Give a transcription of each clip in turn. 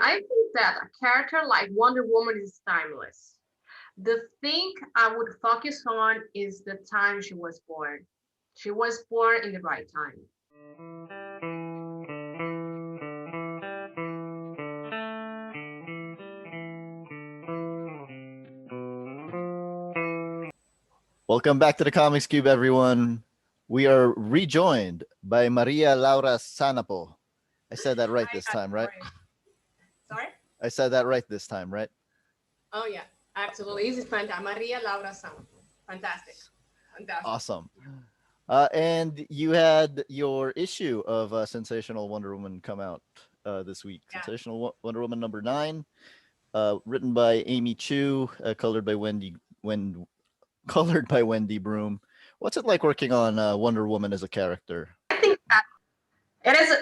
I think that a character like Wonder Woman is timeless. The thing I would focus on is the time she was born. She was born in the right time. Welcome back to the Comics Cube, everyone. We are rejoined by Maria Laura Sanapo. I said that right Hi, this hi, time, how right? are you? Sorry? I said that right this time, right? Oh, yeah, absolutely. This is fantastic. Maria Laura Sam. Fantastic. Fantastic. Awesome. And you had your issue of Sensational Wonder Woman come out this week. Yeah. Wonder Woman number 9, written by Amy Chu, colored by Wendy Broom. What's it like working on Wonder Woman as a character? I think that it is,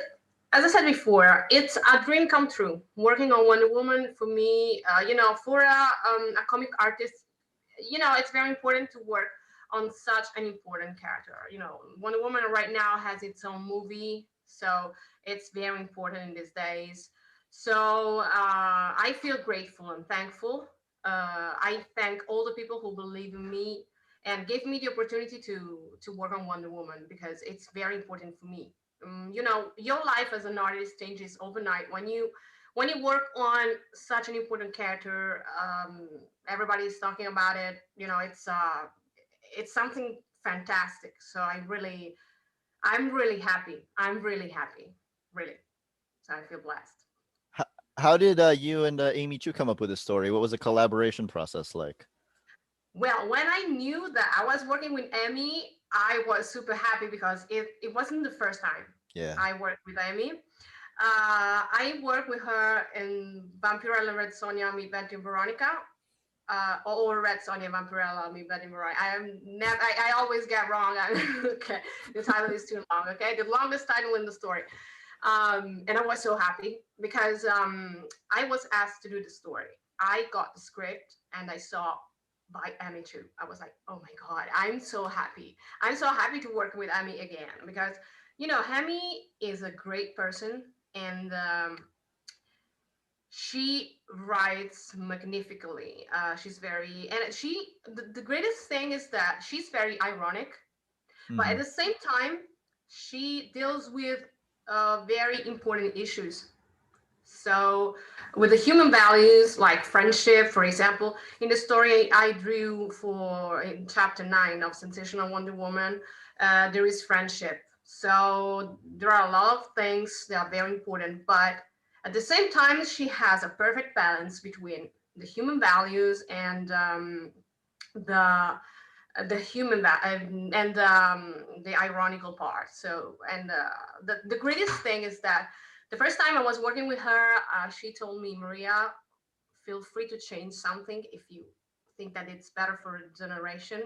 as I said before, it's a dream come true. Working on Wonder Woman for me, for a comic artist, it's very important to work on such an important character. Wonder Woman right now has its own movie, so it's very important in these days. So I feel grateful and thankful. I thank all the people who believe in me and gave me the opportunity to work on Wonder Woman because it's very important for me. Your life as an artist changes overnight when you work on such an important character. Everybody's talking about it. It's something fantastic. So I'm really happy. I'm really happy, really. So I feel blessed. How, how did you and Amy Chu come up with this story? What was the collaboration process like? Well, when I knew that I was working with Emmy, I was super happy because it wasn't the first time Yeah. I worked with Emmy. I worked with her in Vampirella and Red Sonja Meet Betty and Veronica, or Red Sonja Vampirella Meet Betty and Veronica. I am never. I always get wrong. Okay, the title is too long. Okay, the longest title in the story. And I was so happy because I was asked to do the story. I got the script and I saw by Amy too. I was like, oh my God, I'm so happy. I'm so happy to work with Amy again because, Amy is a great person and she writes magnificently. She's very, and the greatest thing is that she's very ironic, but at Hmm. the same time, she deals with very important issues. So, with the human values like friendship, for example, in the story I drew for in chapter 9 of Sensational Wonder Woman, there is friendship. So, there are a lot of things that are very important, but at the same time, she has a perfect balance between the human values and the the human and the ironical part. So, and the greatest thing is that the first time I was working with her, she told me, Maria, feel free to change something if you think that it's better for a generation.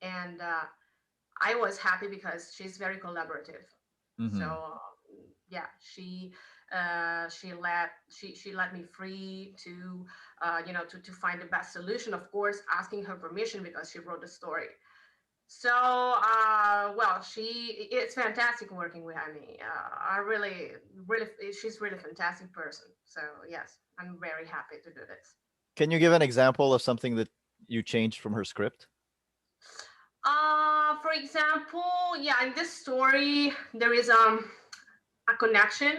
And I was happy because she's very collaborative. So Hmm. yeah, she let me free to to find the best solution. Of course, asking her permission because she wrote the story. So, well, it's fantastic working with Amy. I really, really, she's really fantastic person. So, yes, I'm very happy to do this. Can you give an example of something that you changed from her script? For example, yeah, in this story, there is a connection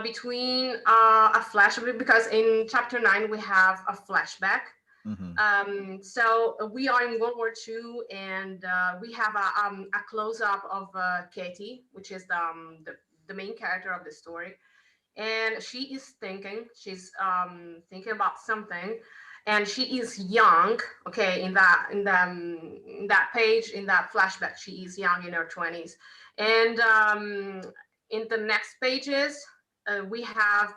between a flashback because in chapter 9 we have a flashback. Hmm. So we are in World War II, and we have a close up of Katie, which is the main character of the story, and she's thinking about something, and she is young. Okay, in that page in that flashback, she is young in her 20s, and in the next pages we have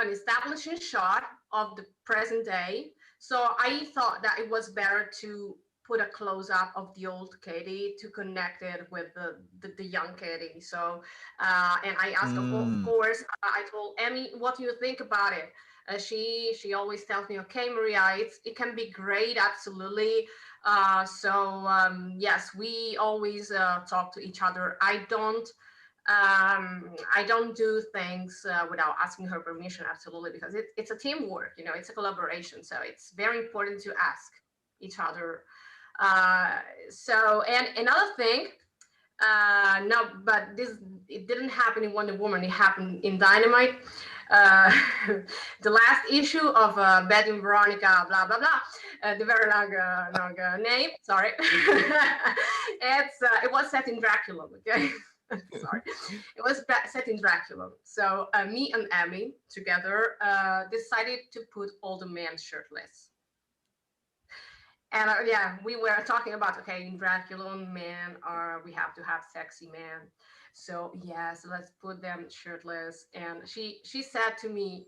an establishing shot of the present day. So I thought that it was better to put a close up of the old Katie to connect it with the young Katie. So, and I asked, of Mm. course, I told Emmy, what do you think about it? She always tells me, okay, Maria, it can be great, absolutely. So yes, we always talk to each other. I don't I don't do things without asking her permission, absolutely, because it's a teamwork, it's a collaboration. So it's very important to ask each other. Uh, so, and another thing, no, but it didn't happen in Wonder Woman. It happened in Dynamite. Uh, the last issue of Batman Veronica, blah blah blah. The very long name. Sorry, it was set in Dracula. Okay, sorry, it was set in Dracula. So me and Emmy together decided to put all the men shirtless. And yeah, we were talking about, okay, in Dracula, men are, we have to have sexy men. So yeah, so let's put them shirtless. And she said to me,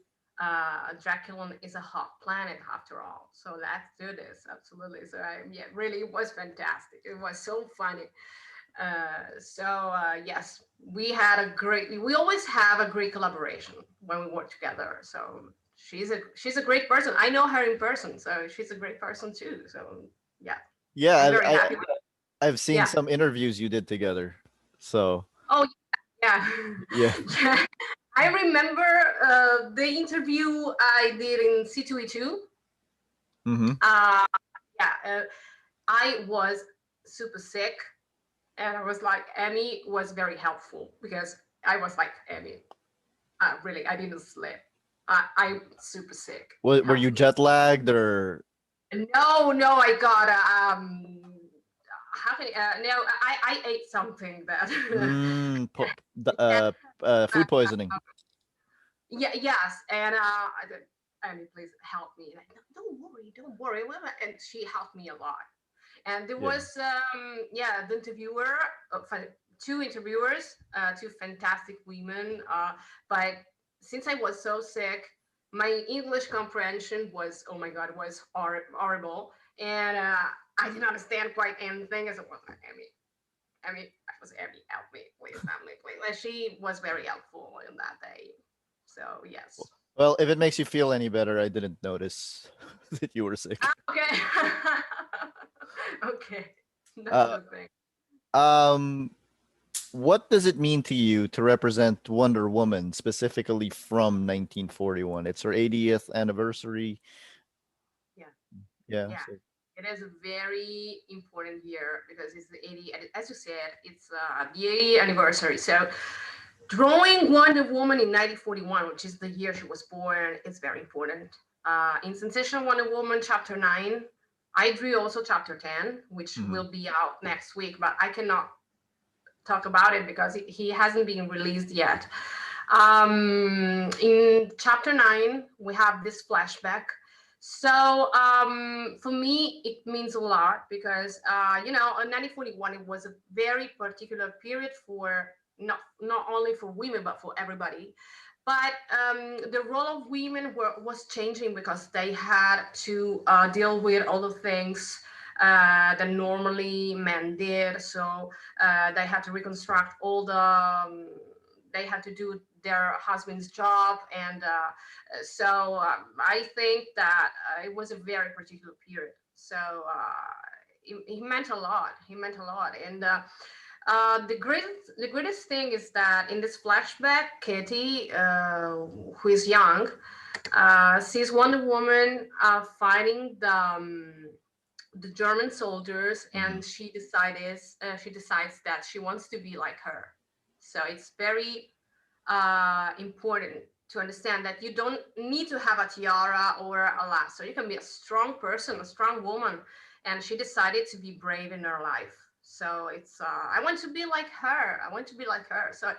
Dracula is a hot planet after all. So let's do this. Absolutely. So yeah, really, it was fantastic. It was so funny. Yes, we always have a great collaboration when we work together. So she's a great person. I know her in person, so she's a great person too. So yeah, I'm Yeah, very happy. I've seen Yeah. some interviews you did together. So Oh yeah. yeah. Yeah. I remember the interview I did in C2E2. Mm-hmm. Uh, yeah, I was super sick, and I was like, Emmy was very helpful because I was like, Emmy, really, I didn't sleep. I'm super sick. Were Help you me. jet lagged or? No, no, I got how can no, I ate something that yeah, Food poisoning. yeah, yes, and Emmy, please help me. Like, don't worry. And she helped me a lot. And there Yeah. was yeah, the interviewer, two interviewers, two fantastic women, but since I was so sick, my English comprehension was, oh my god, was horrible, and I didn't understand quite anything. As it was like, Emmy, I was Emmy, help me, please, Emily, please. And she was very helpful in that day. So yes. Well, if it makes you feel any better, I didn't notice that you were sick. Okay. Okay, that's Uh, the thing. um, what does it mean to you to represent Wonder Woman specifically from 1941? It's her 80th anniversary. Yeah. Yeah. Yeah, So, it is a very important year because it's the 80, as you said, it's the 80th anniversary. So drawing Wonder Woman in 1941, which is the year she was born, is very important. In Sensation Wonder Woman chapter 9, I drew also chapter 10, which mhm. will be out next week, but I cannot talk about it because he hasn't been released yet. In chapter 9, we have this flashback. So for me, it means a lot because, in 1941, it was a very particular period for not only for women, but for everybody. But the role of women was changing because they had to deal with all the things that normally men did. So they had to reconstruct all the they had to do their husband's job, and I think that it was a very particular period. So he meant a lot. He meant a lot. And the greatest thing is that in this flashback, Kitty, who is young, sees Wonder Woman fighting the German soldiers, Mhm. and she decides that she wants to be like her. So it's very important to understand that you don't need to have a tiara or a lasso. You can be a strong person, a strong woman, and she decided to be brave in her life. So it's I want to be like her. I want to be like her. So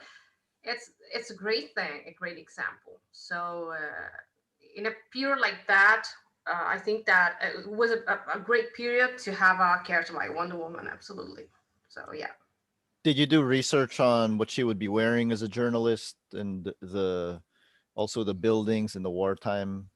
it's a great thing, a great example. So in a period like that, I think that it was a great period to have a character like Wonder Woman. Absolutely. So yeah, Did you do research on what she would be wearing as a journalist and the also the buildings and the wartime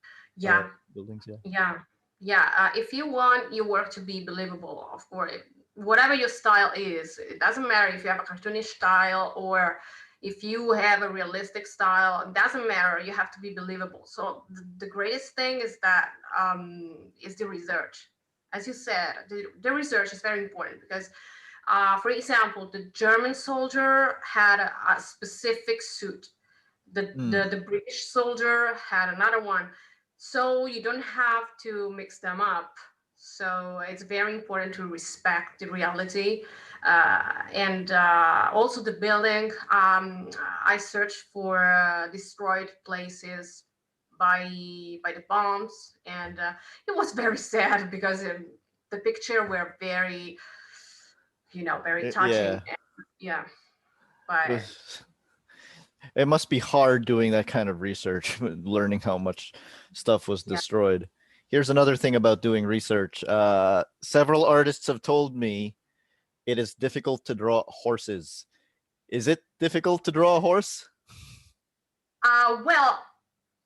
uh, yeah, buildings? Yeah. yeah, yeah. If you want your work to be believable, of course, whatever your style is, it doesn't matter if you have a cartoonish style or if you have a realistic style. It doesn't matter. You have to be believable. So the greatest thing is that is the research. As you said, the research is very important because For example, the German soldier had a specific suit. Mm. The British soldier had another one. So you don't have to mix them up. So it's very important to respect the reality. And also the building. I searched for destroyed places by the bombs, and it was very sad because the picture were very, very touching. Yeah. Yeah, but It must be hard doing that kind of research, learning how much stuff was yeah. destroyed. Here's another thing about doing research. Several artists have told me it is difficult to draw horses. Is it difficult to draw a horse? Well,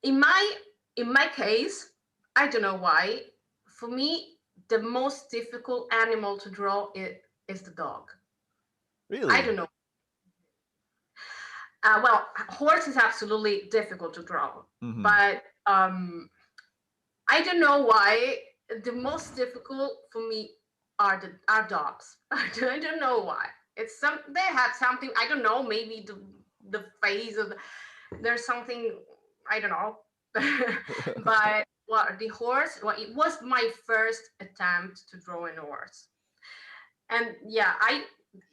in my case, I don't know why. For me, the most difficult animal to draw is the dog. I Really? don't know. Well, horse is absolutely difficult to draw, Mm-hmm. but I don't know why. The most difficult for me are dogs. I don't know why. It's some they have something, I don't know. Maybe the face of there's something, I don't know. But well, the horse. Well, it was my first attempt to draw an horse, and yeah,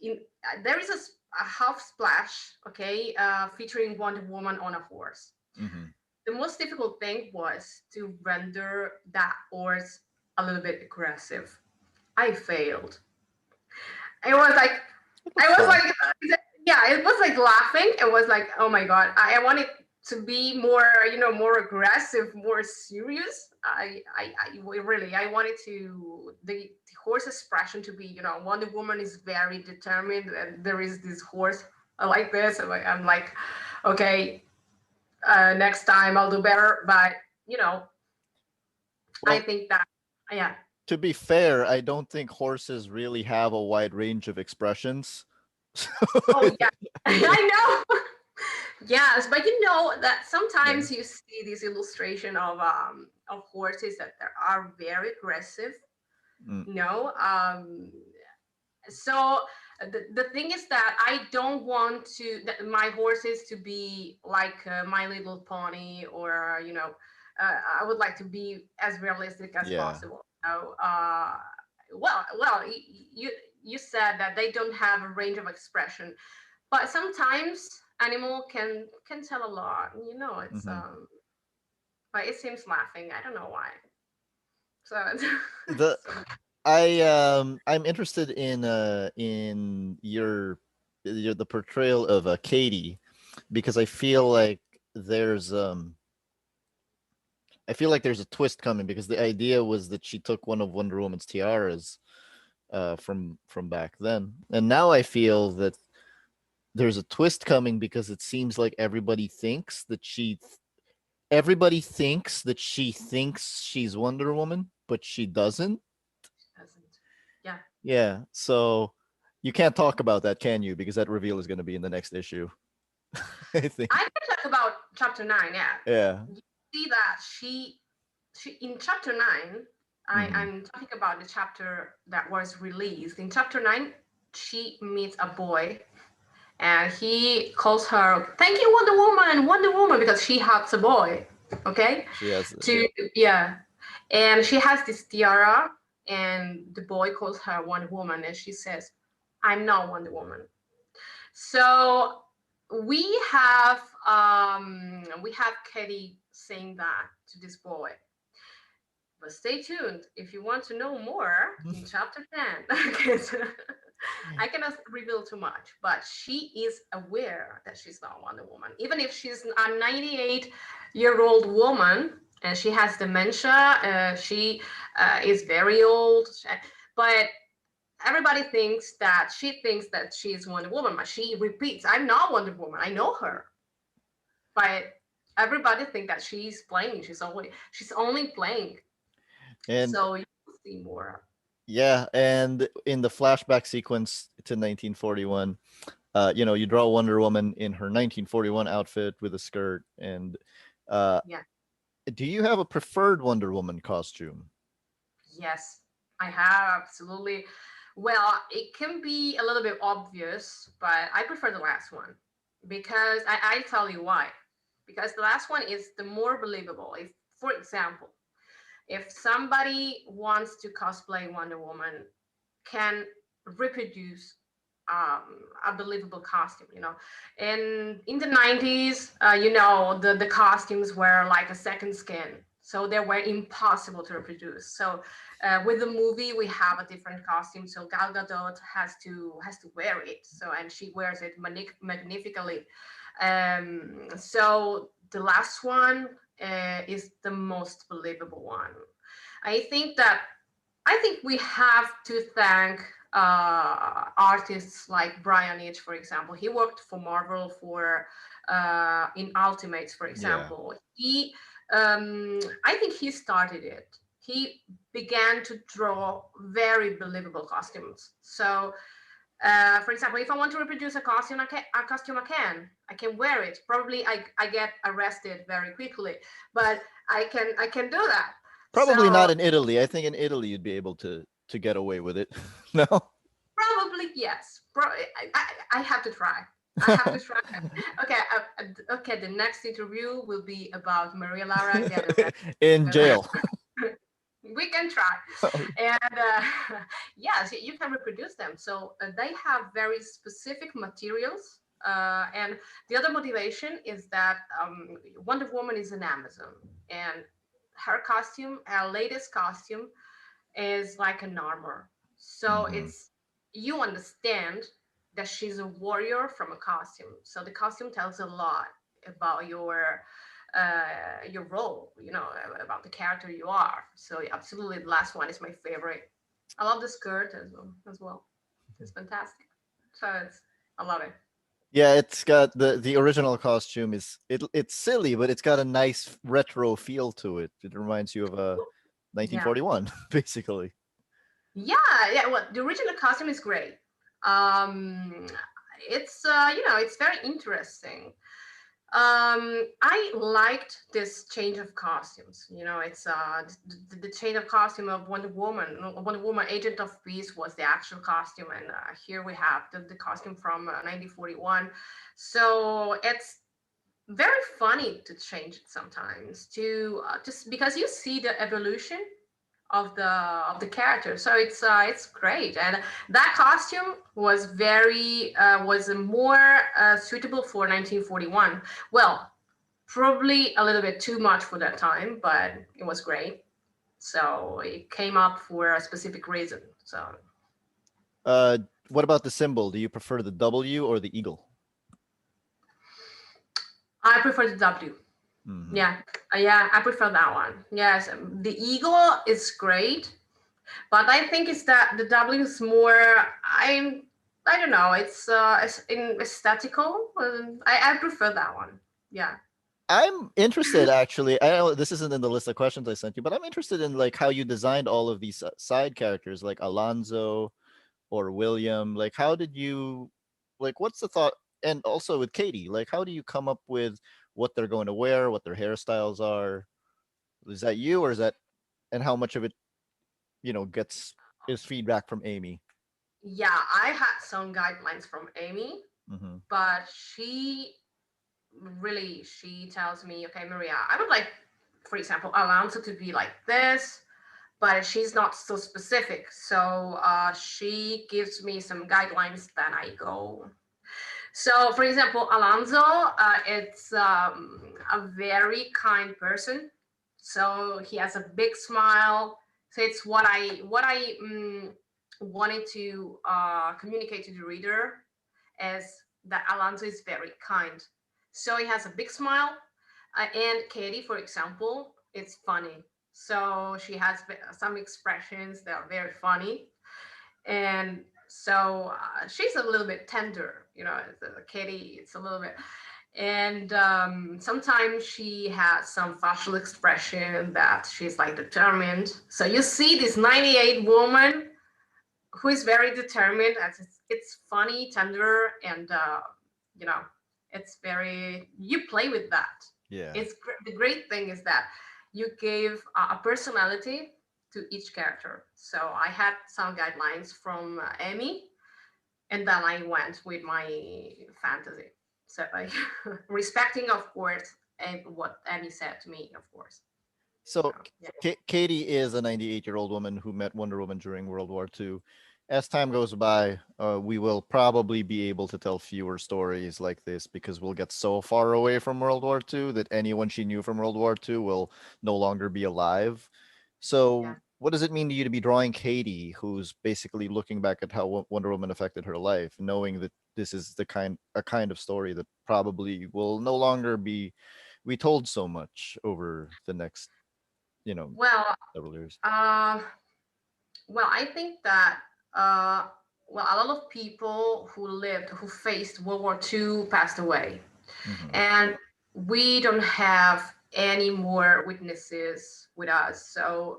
in, there is a half splash, okay, featuring Wonder Woman on a horse. Mm-hmm. The most difficult thing was to render that horse a little bit aggressive. I failed. It was like, I That's was fine. like, yeah, it was like laughing. It was like, oh my god, I wanted to be more, more aggressive, more serious. Really, I wanted to the horse expression to be, Wonder Woman is very determined, and there is this horse like this. I'm like, okay, next time I'll do better. But you know, I Well, think that, yeah. to be fair, I don't think horses really have a wide range of expressions. Oh yeah, I know. Yes, but you know that Yeah. sometimes you see this illustration of horses that are very aggressive. Mm. No, so the thing is that I don't want to that my horses to be like My Little Pony, or I would like to be as realistic as Yeah. possible. So, you you said that they don't have a range of expression, but sometimes animal can tell a lot. It's Mm-hmm. but it seems laughing. I don't know why. So, The so I'm interested in your the portrayal of Katie, because there's um I feel like there's a twist coming, because the idea was that she took one of Wonder Woman's tiaras from back then. And now I feel that there's a twist coming, because it seems like everybody thinks that she thinks she's Wonder Woman, but she doesn't. doesn't. Yeah. Yeah, so you can't talk about that, can you? Because that reveal is going to be in the next issue, I think. I can talk about chapter 9. Yeah, Yeah. you see that she in chapter 9. Hmm. I'm talking about the chapter that was released. In chapter 9, she meets a boy, and he calls her, "Thank you, Wonder Woman," because she hugs a boy. Okay, She has. to yeah, and she has this tiara, and the boy calls her Wonder Woman, and she says, "I'm not Wonder Woman." So we have Katie saying that to this boy. But stay tuned if you want to know more in chapter 10. Okay, so I cannot reveal too much, but she is aware that she's not Wonder Woman. Even if she's a 98-year-old woman and she has dementia, she is very old, but everybody thinks that she is Wonder Woman, but she repeats, "I'm not Wonder Woman. I know her." But everybody think that she's playing. She's only playing. And So you will see more. yeah, and in the flashback sequence to 1941, you draw Wonder Woman in her 1941 outfit with a skirt. And uh, Yeah. do you have a preferred Wonder Woman costume? Yes, I have absolutely. Well, it can be a little bit obvious, but I prefer the last one because I tell you why. Because the last one is the more believable. If, for example, if somebody wants to cosplay Wonder Woman, can reproduce a believable costume, and in the 90s, the costumes were like a second skin, so they were impossible to reproduce. So with the movie we have a different costume, so Gal Gadot has to wear it, so, and she wears it magnificently. So the last one is the most believable one. I think that I think we have to thank artists like Brian Hitch, for example. He worked for Marvel for in Ultimates, for Yeah. example. I think he started it. He began to draw very believable costumes. So, for example, if I want to reproduce a costume, I can wear it. Probably, I get arrested very quickly, but I can do that. Probably So not in Italy. I think in Italy you'd be able to get away with it. No. probably yes. I have to try. I have to try. Okay. Okay. The next interview will be about Maria Lara get In arrested. jail. We can try, and yes, you can reproduce them. So they have very specific materials. And the other motivation is that Wonder Woman is an Amazon, and her latest costume, is like an armor. So Hmm. you understand that she's a warrior from a costume. So the costume tells a lot about your role, about the character you are. So yeah, absolutely, the last one is my favorite. I love the skirt as well. It's fantastic. So I love it. Yeah, it's got the original costume it's silly, but it's got a nice retro feel to it. It reminds you of Yeah. 1941, basically. Yeah, yeah. Well, the original costume is great. Um, it's very interesting. I liked this change of costumes. It's the change of costume of Wonder Woman. Wonder Woman, Agent of Peace was the actual costume, and here we have the costume from 1941. So it's very funny to change it sometimes, to just because you see the evolution of the character. So it's great, and that costume was more suitable for 1941. Well, probably a little bit too much for that time, but it was great. So it came up for a specific reason. So Uh, what about the symbol? Do you prefer the W or the eagle? I prefer the W. Hmm. Yeah, yeah, I prefer that one. Yes, the eagle is great, but I think it's that the W is more. I don't know. It's in aesthetical. I prefer that one. Yeah. I'm interested, actually. I know this isn't in the list of questions I sent you, but I'm interested in like how you designed all of these side characters, like Alonzo or William. Like, how did you, like, what's the thought? And also with Katie, like, how do you come up with what they're going to wear, what their hairstyles are? Is that you, or is that, and how much of it, gets is feedback from Amy? Yeah, I had some guidelines from Amy, Hmm. but she tells me, okay, Maria, I would like, for example, Alonso to be like this, but she's not so specific. So she gives me some guidelines, then I go. So, for example, Alonso, it's a very kind person. So he has a big smile. So it's what I wanted to communicate to the reader, is that Alonso is very kind. So he has a big smile, and Katie, for example, it's funny. So she has some expressions that are very funny, and so she's a little bit tender, Katie. It's a little bit, and sometimes she has some facial expression that she's like determined. So you see this 98 woman who is very determined. It's funny, tender, and you know, it's very. You play with that. Yeah. The great thing is that you gave a personality to each character. So I had some guidelines from Emmy, and then I went with my fantasy. So I, respecting, of course, and what Emmy said to me, of course. So So yeah, Katie is a 98-year-old woman who met Wonder Woman during World War II. As time goes by, we will probably be able to tell fewer stories like this because we'll get so far away from World War II that anyone she knew from World War II will no longer be alive. yeah. So, what does it mean to you to be drawing Katie, who's basically looking back at how Wonder Woman affected her life, knowing that this is a kind of story that probably will no longer be retold so much over the next, you know, Well, several years. uh, well, I think that uh, well, a lot of people who faced World War II passed away, Hmm. and we don't have any more witnesses with us. So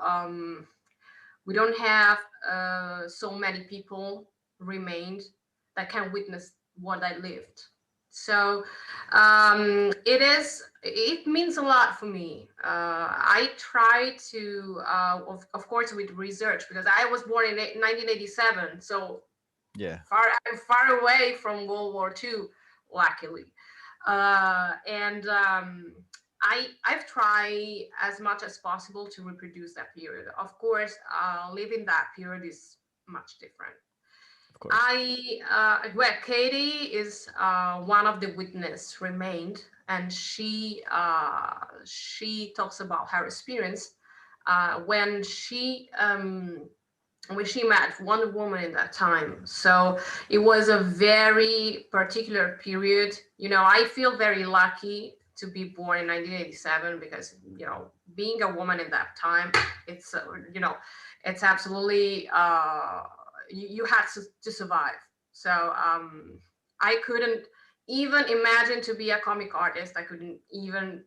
we don't have so many people remained that can witness what I lived. So it means a lot for me. I try to of course with research, because I was born in 1987, so Yeah, I'm far away from World War II, luckily. And I've tried as much as possible to reproduce that period. Of course, living that period is much different. of course. Well, Katie is one of the witness remained, and she talks about her experience when she met Wonder Woman in that time. So it was a very particular period. You know, I feel very lucky to be born in 1987, because, being a woman in that time, it's, it's absolutely, you had to survive. So I couldn't even imagine to be a comic artist. I couldn't even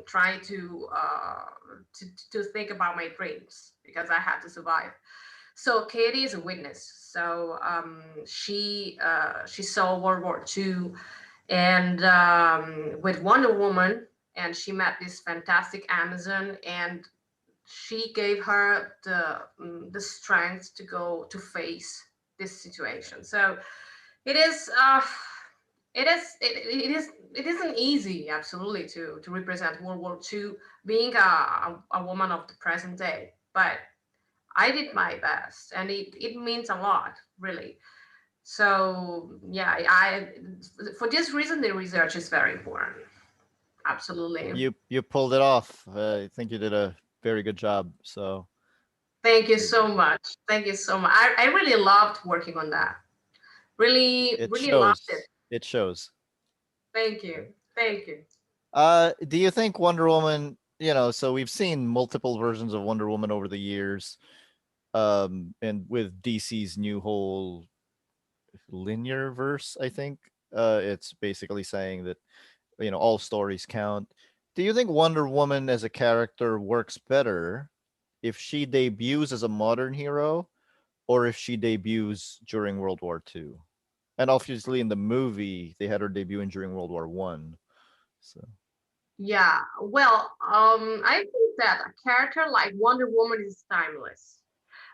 try to think about my dreams, because I had to survive. So Katie is a witness. So she saw World War II, and with Wonder Woman, and she met this fantastic Amazon, and she gave her the strength to go to face this situation. So it is. It isn't easy, absolutely, to represent World War II, being a woman of the present day, but I did my best, and it means a lot, really. So yeah, I for this reason the research is very important. Absolutely. You pulled it off. I think you did a very good job. So Thank you it, so much. Thank you so much. I really loved working on that. Really, it really loved it. shows. It shows. Thank you. Thank you. Do you think Wonder Woman? You know, so we've seen multiple versions of Wonder Woman over the years. And with DC's new whole linear verse, I think it's basically saying that all stories count. Do you think Wonder Woman as a character works better if she debuts as a modern hero or if she debuts during World War II? And obviously, in the movie, they had her debuting during World War One. So, Yeah. Well, I think that a character like Wonder Woman is timeless.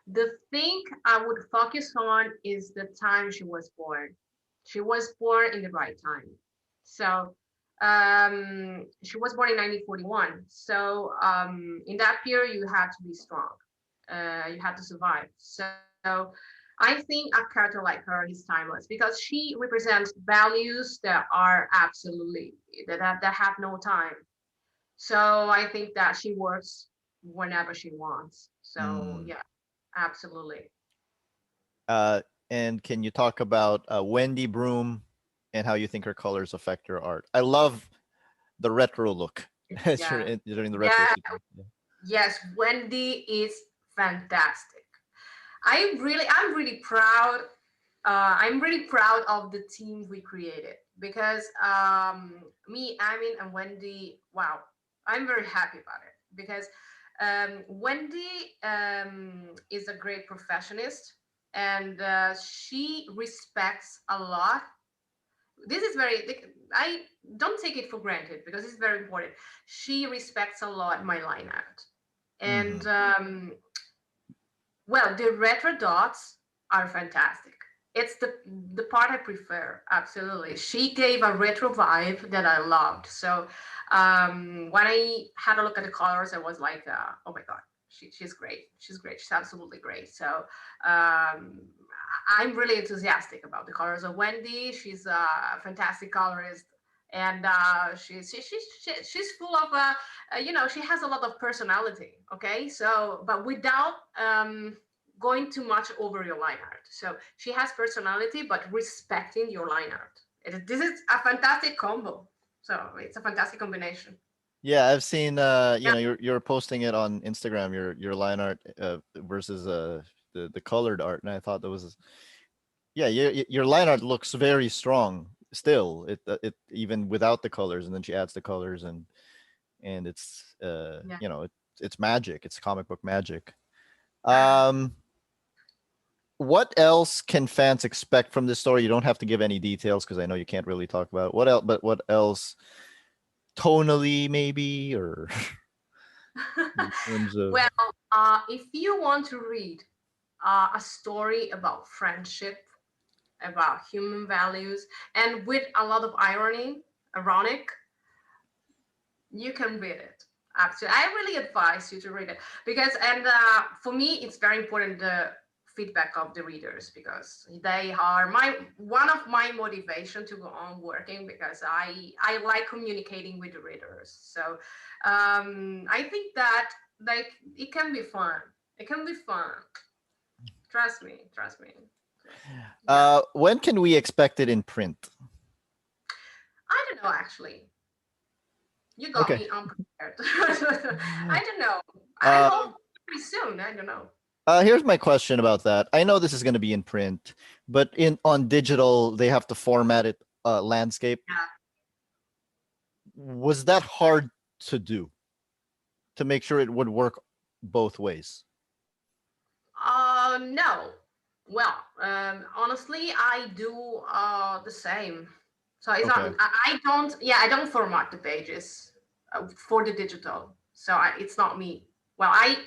The thing I would focus on is the time she was born. She was born in the right time. So she was born in 1941. So in that period, you had to be strong. You had to survive. So I think a character like her is timeless, because she represents values that are absolutely that have no time. So I think that she works whenever she wants. So mm. yeah, absolutely. uh, and can you talk about Wendy Broom and how you think her colors affect her art? I love the retro look Yeah. during the retro Yeah. sequence. Yeah. Yes, Wendy is fantastic. I'm really proud. I'm really proud of the team we created, because me, Amin, and Wendy. Wow, I'm very happy about it, because Wendy is a great perfectionist, and she respects a lot. This is very, I don't take it for granted, because it's very important. She respects a lot my line art, and Mm-hmm. Well, the retro dots are fantastic. It's the part I prefer. Absolutely, she gave a retro vibe that I loved. So when I had a look at the colors, I was like, oh my god, she's great. She's great. She's absolutely great. So um, I'm really enthusiastic about the colors of Wendy. She's a fantastic colorist, and she's full of she has a lot of personality. Okay, so but without going too much over your line art. So she has personality, but respecting your line art. This is a fantastic combo. So it's a fantastic combination. Yeah, I've seen Yeah, you're posting it on Instagram, your line art versus the colored art, and I thought that was yeah, your line art looks very strong still. It even without the colors, and then she adds the colors, and it's yeah. it's magic. It's comic book magic. Ah, Um, what else can fans expect from this story? You don't have to give any details because I know you can't really talk about it. What else. But what else? Tonally, maybe, or in terms of well, if you want to read a story about friendship, about human values, and with a lot of irony, ironic, you can read it. Absolutely, I really advise you to read it because, and for me, it's very important the feedback of the readers because they are my one of my motivation to go on working because I like communicating with the readers. So I think that like it can be fun. It can be fun. Trust me. Trust me. So, yeah. when can we expect it in print? I don't know actually. You got Okay. me unprepared. I don't know. I Uh, hope pretty soon. I don't know. here's my question about that. I know this is going to be in print, but in on digital they have to format it landscape. Yeah. Was that hard to do to make sure it would work both ways? No. Well, honestly, I do the same. So it's not. Okay. I don't. Yeah, I don't format the pages for the digital. So it's not me. Well, I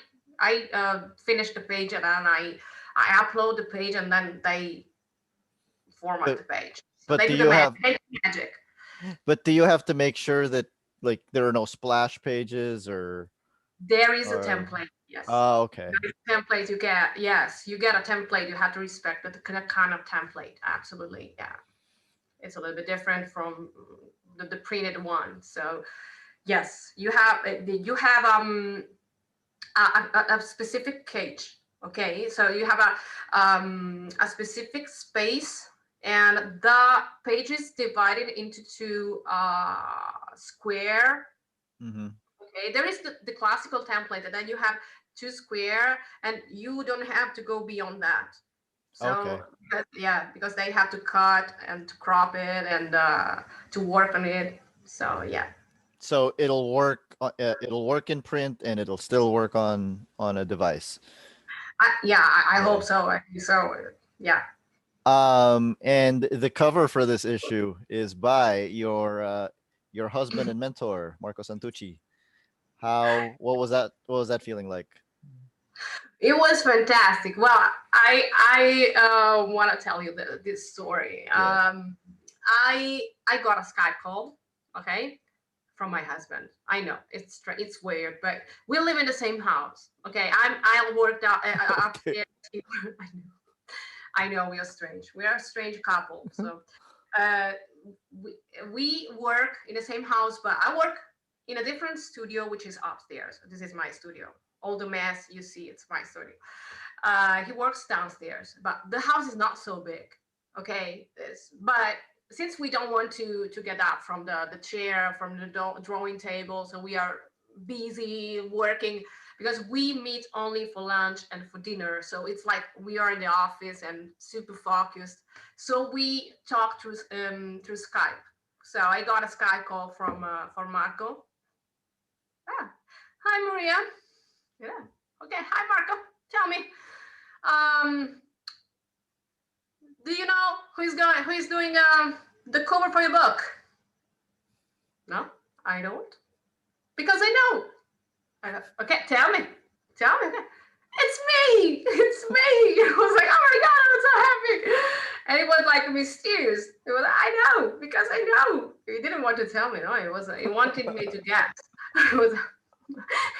finish the page and then I upload the page and then they format But the page. So but they do do the you have magic. but do you have to make sure that like there are no splash pages There is a or template. Yes. oh okay. There is a template you get. Yes, you get a template. You have to respect the kind of template. Absolutely. Yeah. It's a little bit different from the printed one. So yes, you have a specific cage. Okay, so you have a specific space, and the page is divided into two square. Hmm. Okay, there is the classical template, and then you have two square, and you don't have to go beyond that. Okay. So yeah, because they have to cut and to crop it and to work on it. So yeah, So it'll work in print and it'll still work on a device. I hope Okay. so. I think so. Yeah, And the cover for this issue is by your husband and mentor, Marco Santucci. What was that feeling like? it was fantastic. Well, I want to tell you this story. Yeah. I got a Skype call. Okay, from my husband. I know it's weird, but we live in the same house. Okay, I worked out Okay. upstairs. I know we are strange. We are a strange couple. So uh, we, we work in the same house, but I work in a different studio, which is upstairs. This is my studio. All the mess you see, it's my studio. He works downstairs, but the house is not so big. Okay, but since we don't want to get up from the chair, from the drawing table, so we are busy working because we meet only for lunch and for dinner. So it's like we are in the office and super focused. So we talk through Skype. So I got a Skype call from Marco. Ah, hi Maria. Yeah. Okay. Hi Marco. Tell me. Um, do you know who is doing the cover for your book? No, I don't. Because I know. Okay, tell me. Tell me. it's me, it's me. I was like, oh my god, I'm so happy. And it was like mysterious. It was, I know, because I know. He didn't want to tell me, no, it was, he wanted me to guess. It was,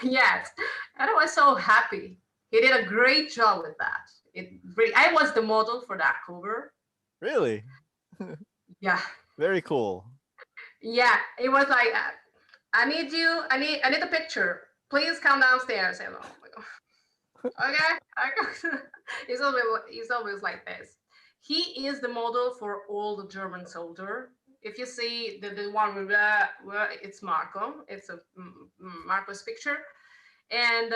yes. And I was so happy. He did a great job with that. It really, I was the model for that cover. Really? Yeah. Very cool. Yeah. It was like, I need you, I need a picture. Please come downstairs. And oh my god. Okay. He's always like this. He is the model for all the German soldier. If you see the one where it's Marco, it's a Marco's picture, and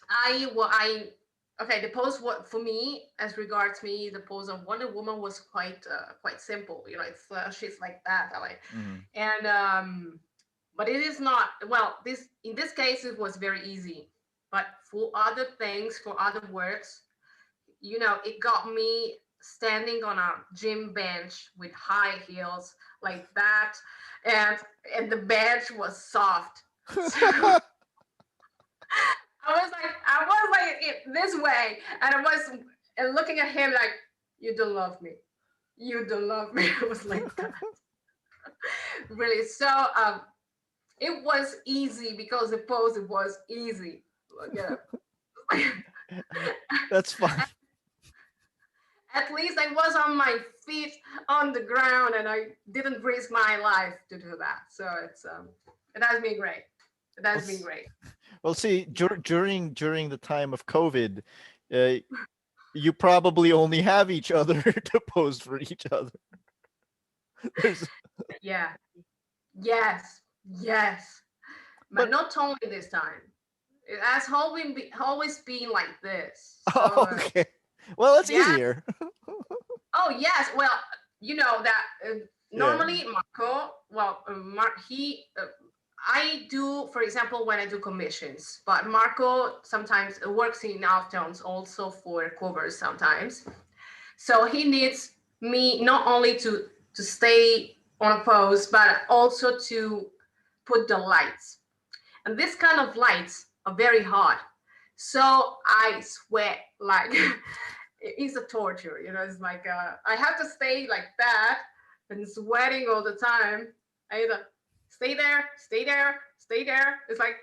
I okay. The pose, what for me, as regards me, the pose of Wonder Woman was quite simple. You know, it's she's like that. I like, Hmm. and but it is not, well, this in this case it was very easy, but for other things, for other works, it got me standing on a gym bench with high heels like that, and the bench was soft. So I was like this way, and I was looking at him like, you don't love me, you don't love me. It was like that. Really. So it was easy because the pose was easy. Yeah. That's fun. At least I was on my feet on the ground and I didn't risk my life to do that. So it has been great. It Well, has been great. see, Yeah. during the time of COVID, uh, you probably only have each other to pose for each other. There's, Yeah. Yes. Yes. But but not only this time. It has always been like this. So okay. Well, that's yeah. easier. Oh yes. Well, you know that Yeah. normally Marco. Well, he. I do, for example, when I do commissions, but Marco sometimes works in afternoons also for covers sometimes. So he needs me not only to stay on a pose, but also to put the lights. And this kind of lights are very hot. So I sweat like it's a torture. It's like I have to stay like that and sweating all the time. I either stay there, stay there, stay there. It's like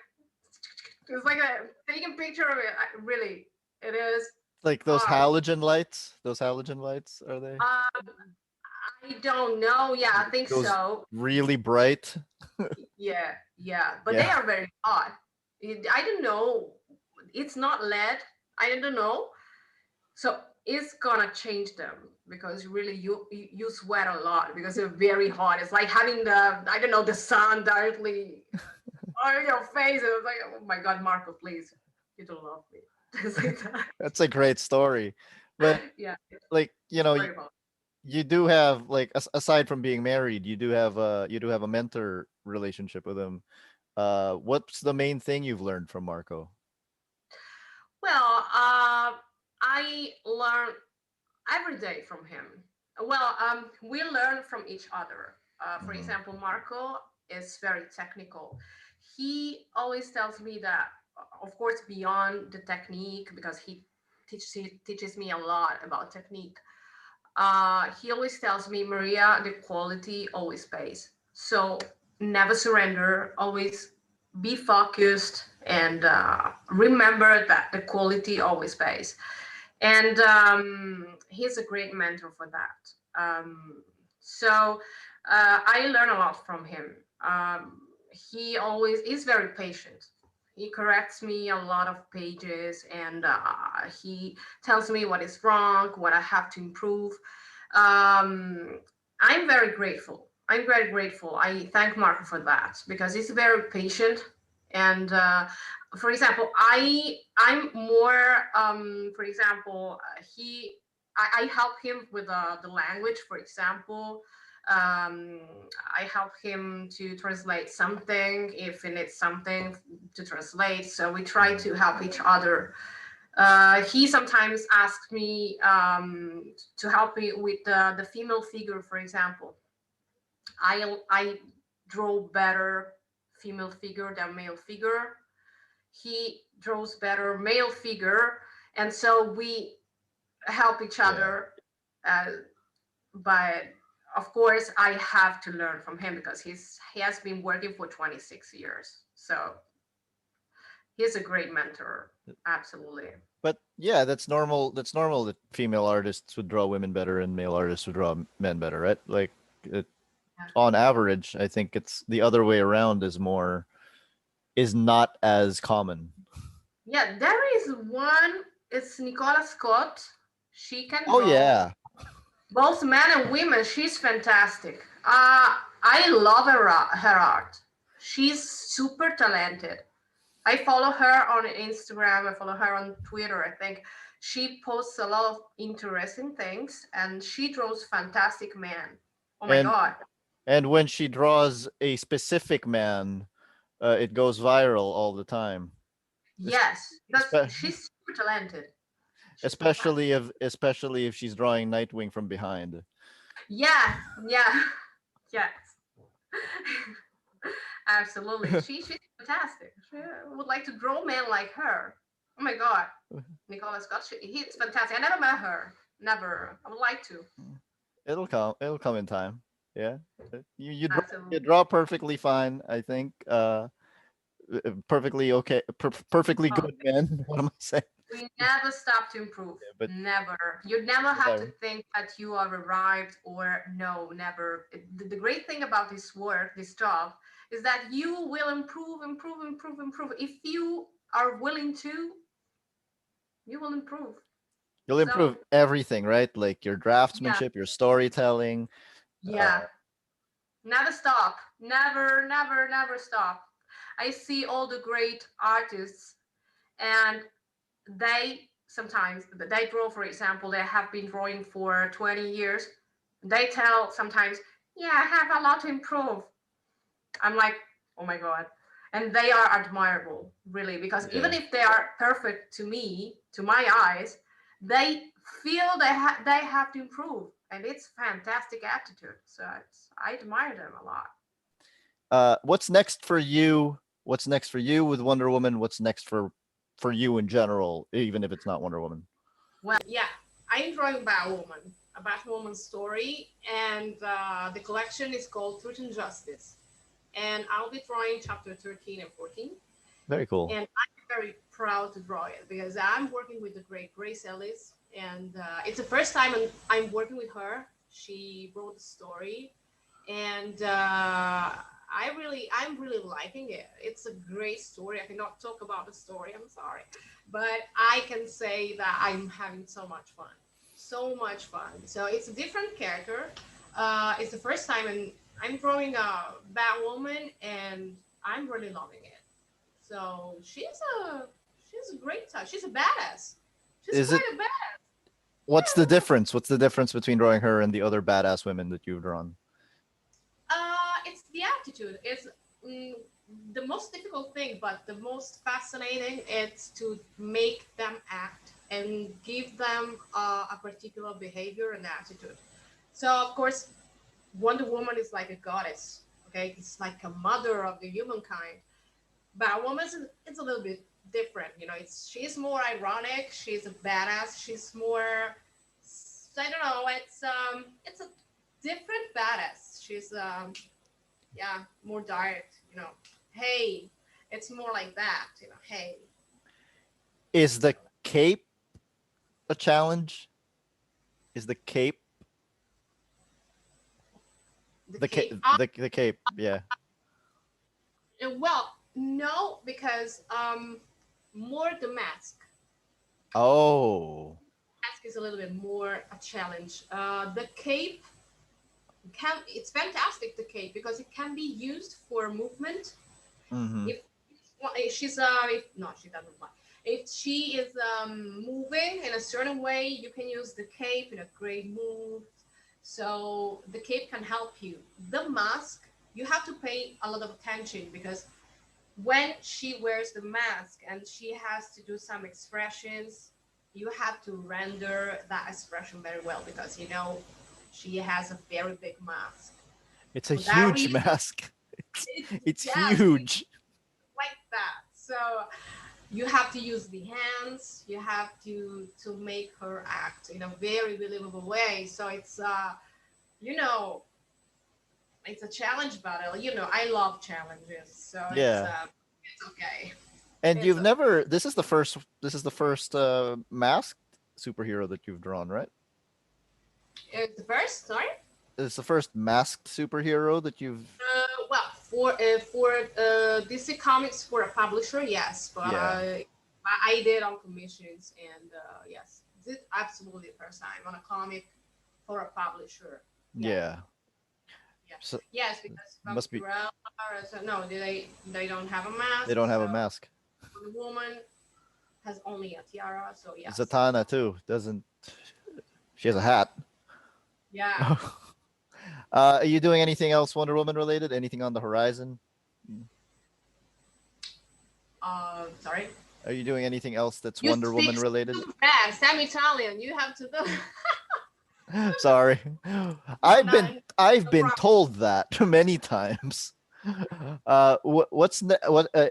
taking a picture of it. Really, it is. Like those Uh, halogen lights. Those halogen lights, are they? um, I don't know. Yeah, I think Those so. really bright. Yeah, yeah, but they Yeah. are very hot. I don't know. It's not lead. I don't know. So it's gonna change them because really you sweat a lot because they're very hot. It's like having the, I don't know, the sun directly on your face. It was like, oh my god, Marco, please, you don't love me. It's like that. That's a great story. But Yeah, like, it's very hot. you do have like aside from being married, you do have a mentor relationship with him. What's the main thing you've learned from Marco? Well, I learn every day from him. Well, we learn from each other. For Hmm. example, Marco is very technical. He always tells me that, of course, beyond the technique, because he teaches me a lot about technique. He always tells me, Maria, the quality always pays. So never surrender. Always be focused and remember that the quality always pays. And he's a great mentor for that. So I learn a lot from him. He always is very patient. He corrects me a lot of pages, and he tells me what is wrong, what I have to improve. um, I'm very grateful. I'm very grateful. I thank Marco for that because he's very patient. And for example, I'm more. For example, I help him with the language. For example, um, I help him to translate something if he needs something to translate. So we try Hmm. to help each other. He sometimes asks me to help me with the female figure, for example. I draw better female figure than male figure. he draws better male figure, and so we help each Yeah. other. uh, but of course I have to learn from him because he has been working for 26 years, so he's a great mentor. Absolutely. But yeah, that's normal. That's normal that female artists would draw women better and male artists would draw men better, right? Like, it, Yeah, on average, I think it's the other way around is not as common. yeah, there is one. It's Nicola Scott. She can Oh draw yeah, both men and women. She's fantastic. I love her art. She's super talented. I follow her on Instagram. I follow her on Twitter. I think she posts a lot of interesting things, and she draws fantastic men. Oh my and god! when she draws a specific man, it goes viral all the time. Es- Yes, because espe- she's super talented. She's especially fantastic. if she's drawing Nightwing from behind. Yeah, yeah, yes. Absolutely. She's fantastic. She would like to draw men like her. Oh my god. Nicola Scott, he's fantastic. I never met her. Never. I would like to. It'll come. It'll come in time. Yeah. You Absolutely. draw perfectly fine. I think. Perfectly okay. Perfectly Oh, good man. What am I saying? we never stop to improve. Yeah, but Never. You never have to never. think that you are arrived or no, never. The great thing about this work, this job, is that you will improve, improve, improve, improve. If you are willing to, you will improve. You'll improve So, everything, right? Like your yeah, draftsmanship, your storytelling. yeah. Uh, Never stop. Never, never, never stop. I see all the great artists, and they sometimes they draw, for example, they have been drawing for 20 years. They tell sometimes, yeah, I have a lot to improve. I'm like, oh my god. And they are admirable, really, because even yeah. if they are perfect to me, to my eyes, they feel they have to improve, and it's fantastic attitude. So I admire them a lot. What's next for you? What's next for you with Wonder Woman? What's next for you in general, even if it's not Wonder Woman? Well, yeah, I'm drawing Batwoman, a Batwoman story, and the collection is called Truth and Justice. And I'll be drawing chapter 13 and 14. Very cool. And I'm very proud to draw it because I'm working with the great Grace Ellis, and it's the first time I'm working with her. She wrote the story, and I'm really liking it. It's a great story. I cannot talk about the story. I'm sorry, but I can say that I'm having so much fun, so much fun. So it's a different character. It's the first time, and I'm drawing a Batwoman, and I'm really loving it. So she's a great touch. She's a badass. She's Is it? quite a badass. What's the Yeah. difference? What's the difference between drawing her and the other badass women that you've drawn? It's the attitude. It's mm, the most difficult thing, but the most fascinating. It's to make them act and give them a particular behavior and attitude. So of course, Wonder Woman is like a goddess. Okay, it's like a mother of the humankind. Batwoman is it's a little bit different. You know, it's she's more ironic. She's a badass. She's more. I don't know. It's a different badass. She's yeah, more direct. You know, hey, it's more like that. You know, hey, Is the cape a challenge? Is the cape the the cape cape. the cape? Yeah. Well, no, because more the mask. Oh. Mask is a little bit more a challenge. The cape can it's fantastic the cape because it can be used for movement. Mm-hmm. If she's if no she doesn't fly. If she is moving in a certain way, you can use the cape in a great move. So the cape can help you. The mask, you have to pay a lot of attention because when she wears the mask and she has to do some expressions, you have to render that expression very well because you know she has a very big mask. It's a For that huge reason, mask. It's yes, huge. like that. So you have to use the hands. You have to make her act in a very believable way. So it's you know, it's a challenge battle. You know, I love challenges, so Yeah. it's okay. And It's you've okay. never this is the first masked superhero that you've drawn, right? It's the first, sorry. It's the first masked superhero that you've Well, for DC Comics for a publisher, yes, but yeah. I did on commissions, and yes, this is absolutely the first time on a comic for a publisher. Yeah, Yeah. yeah, So yes, because must be Vampirella, so no, they don't have a they mask, don't have a so mask. the woman has only a tiara. So yes, Zatanna too doesn't she has a hat. yeah. Are you doing anything else Wonder Woman related? Anything on the horizon? Sorry. Are you doing anything else that's You Wonder speak Woman related? super fast. I'm Italian. You have to do. Sorry. No, I've been no, I've no been problem. told that many times. What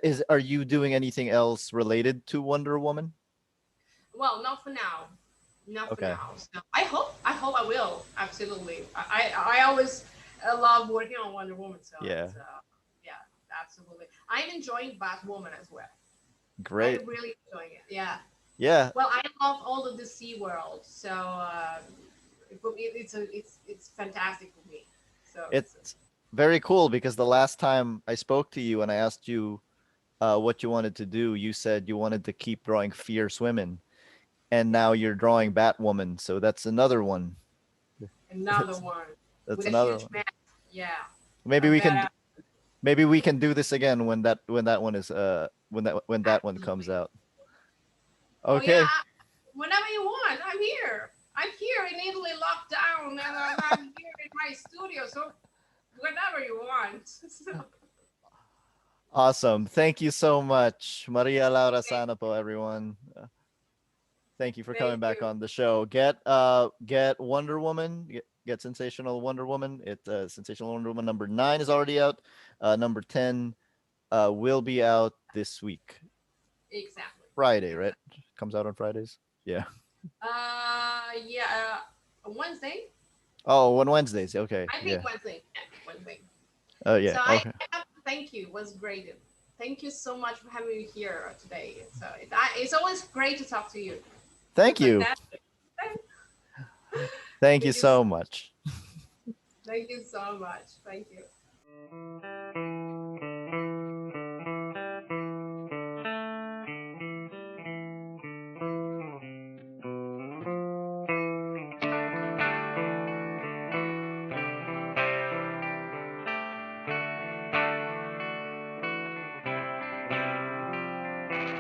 is are you doing anything else related to Wonder Woman? Well, not for now. Not for Okay. now. So I hope I will. Absolutely. I always love working on Wonder Woman. So Yeah. it's yeah, absolutely. I'm enjoying Batwoman as well. Great. I'm really enjoying it. Yeah. Yeah. Well, I love all of the Sea World. So it's fantastic for me. So it's It's very cool because the last time I spoke to you and I asked you what you wanted to do, you said you wanted to keep drawing fierce women, and yeah, now you're drawing Batwoman. So that's another one. another That's, one that's with a another huge one. man. Yeah, Maybe a we can badass. maybe we can do this again when that one is when that one comes Absolutely. out. Oh yeah, Okay. whenever you want, I'm here. I'm here in Italy, locked down, and I'm here in my studio. So whenever you want. So, Awesome. Thank you so much. Maria Laura thank, Sanapo, everyone. Thank you for coming thank back you. on the show. Get Wonder Woman. Get Sensational Wonder Woman. Sensational Wonder Woman number 9 is already out. Number 10 will be out this week. Exactly. Friday, right? Exactly. Comes out on Fridays. Yeah. Yeah. Wednesday. Oh, on Wednesdays. Okay. I think Yeah. Wednesday. Yeah, Wednesday. Oh, yeah. So Okay. I have to thank you. It was great. Thank you so much for having me here today. So it's always great to talk to you. You're Thank you. fantastic. Thank you Thank you. so much. Thank you so much. Thank you.